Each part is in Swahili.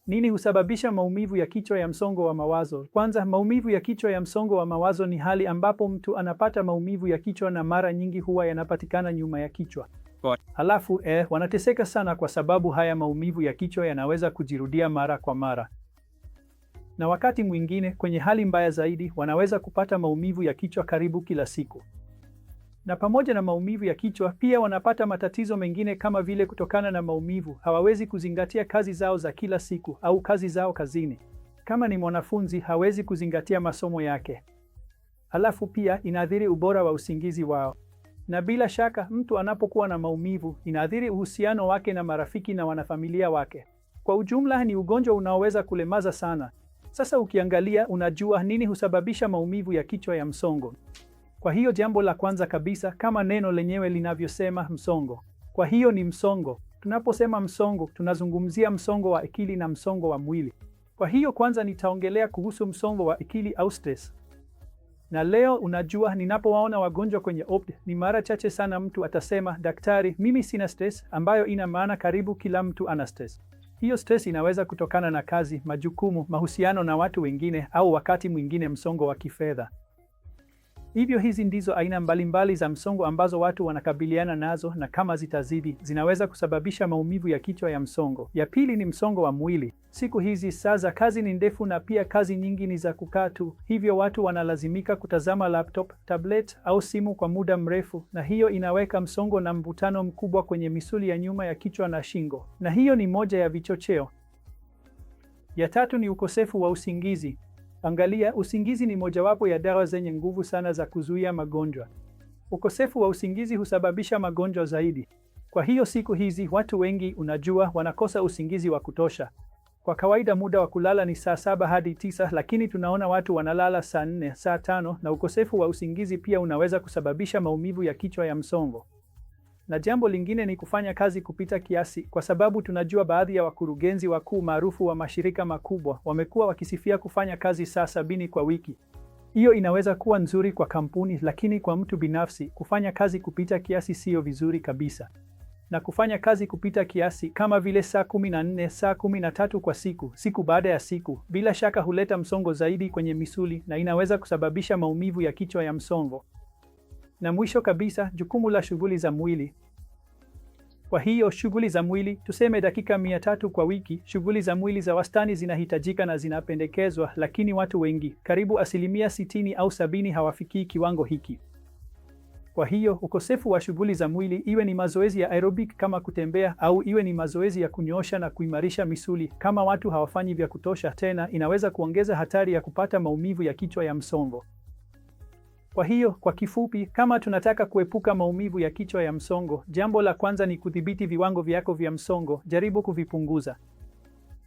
Nini husababisha maumivu ya kichwa ya msongo wa mawazo? Kwanza, maumivu ya kichwa ya msongo wa mawazo ni hali ambapo mtu anapata maumivu ya kichwa na mara nyingi huwa yanapatikana nyuma ya kichwa. Halafu wanateseka sana kwa sababu haya maumivu ya kichwa yanaweza kujirudia mara kwa mara. Na wakati mwingine, kwenye hali mbaya zaidi, wanaweza kupata maumivu ya kichwa karibu kila siku. Na pamoja na maumivu ya kichwa, pia wanapata matatizo mengine kama vile kutokana na maumivu, hawawezi kuzingatia kazi zao za kila siku au kazi zao kazini. Kama ni mwanafunzi, hawezi kuzingatia masomo yake. Halafu pia inaathiri ubora wa usingizi wao. Na bila shaka, mtu anapokuwa na maumivu, inaathiri uhusiano wake na marafiki na wanafamilia wake. Kwa ujumla, ni ugonjwa unaoweza kulemaza sana. Sasa ukiangalia, unajua nini husababisha maumivu ya kichwa ya msongo. Kwa hiyo jambo la kwanza kabisa, kama neno lenyewe linavyosema, msongo. Kwa hiyo ni msongo. Tunaposema msongo, tunazungumzia msongo wa akili na msongo wa mwili. Kwa hiyo kwanza nitaongelea kuhusu msongo wa akili au stress. Na leo unajua, ninapowaona wagonjwa kwenye OPD, ni mara chache sana mtu atasema, daktari, mimi sina stress, ambayo ina maana karibu kila mtu ana stress. Hiyo stress inaweza kutokana na kazi, majukumu, mahusiano na watu wengine, au wakati mwingine msongo wa kifedha. Hivyo hizi ndizo aina mbalimbali za msongo ambazo watu wanakabiliana nazo, na kama zitazidi, zinaweza kusababisha maumivu ya kichwa ya msongo. Ya pili ni msongo wa mwili. Siku hizi saa za kazi ni ndefu na pia kazi nyingi ni za kukaa tu. Hivyo watu wanalazimika kutazama laptop, tablet au simu kwa muda mrefu, na hiyo inaweka msongo na mvutano mkubwa kwenye misuli ya nyuma ya kichwa na shingo. Na hiyo ni moja ya vichocheo. Ya tatu ni ukosefu wa usingizi. Angalia, usingizi ni mojawapo ya dawa zenye nguvu sana za kuzuia magonjwa. Ukosefu wa usingizi husababisha magonjwa zaidi. Kwa hiyo siku hizi watu wengi, unajua, wanakosa usingizi wa kutosha. Kwa kawaida muda wa kulala ni saa 7 hadi 9, lakini tunaona watu wanalala saa 4, saa 5, na ukosefu wa usingizi pia unaweza kusababisha maumivu ya kichwa ya msongo. Na jambo lingine ni kufanya kazi kupita kiasi, kwa sababu tunajua baadhi ya wakurugenzi wakuu maarufu wa mashirika makubwa wamekuwa wakisifia kufanya kazi saa 70 kwa wiki. Hiyo inaweza kuwa nzuri kwa kampuni, lakini kwa mtu binafsi, kufanya kazi kupita kiasi siyo vizuri kabisa. Na kufanya kazi kupita kiasi kama vile saa 14, saa 13 kwa siku baada ya siku, bila shaka huleta msongo zaidi kwenye misuli na inaweza kusababisha maumivu ya kichwa ya msongo. Na mwisho kabisa, jukumu la shughuli za mwili. Kwa hiyo shughuli za mwili, tuseme dakika 300 kwa wiki, shughuli za mwili za wastani zinahitajika na zinapendekezwa, lakini watu wengi, karibu 60% au 70%, hawafikii kiwango hiki. Kwa hiyo ukosefu wa shughuli za mwili, iwe ni mazoezi ya aerobic kama kutembea au iwe ni mazoezi ya kunyoosha na kuimarisha misuli, kama watu hawafanyi vya kutosha tena, inaweza kuongeza hatari ya kupata maumivu ya kichwa ya msongo. Kwa hiyo, kwa kifupi, kama tunataka kuepuka maumivu ya kichwa ya msongo, jambo la kwanza ni kudhibiti viwango vyako vya msongo, jaribu kuvipunguza.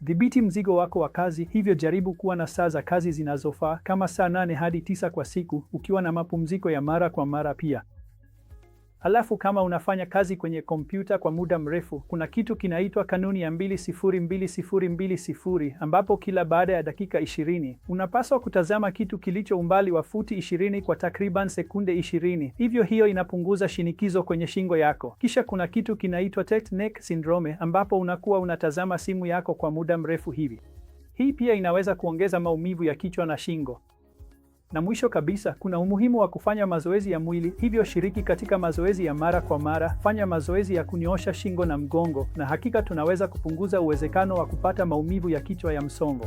Dhibiti mzigo wako wa kazi, hivyo jaribu kuwa na saa za kazi zinazofaa kama saa 8 hadi 9 kwa siku, ukiwa na mapumziko ya mara kwa mara pia. Halafu kama unafanya kazi kwenye kompyuta kwa muda mrefu, kuna kitu kinaitwa kanuni ya 20-20-20, ambapo kila baada ya dakika 20, unapaswa kutazama kitu kilicho umbali wa futi 20 kwa takriban sekunde 20. Hivyo hiyo inapunguza shinikizo kwenye shingo yako. Kisha kuna kitu kinaitwa tight neck syndrome, ambapo unakuwa unatazama simu yako kwa muda mrefu hivi. Hii pia inaweza kuongeza maumivu ya kichwa na shingo. Na mwisho kabisa, kuna umuhimu wa kufanya mazoezi ya mwili, hivyo shiriki katika mazoezi ya mara kwa mara, fanya mazoezi ya kunyoosha shingo na mgongo, na hakika tunaweza kupunguza uwezekano wa kupata maumivu ya kichwa ya msongo.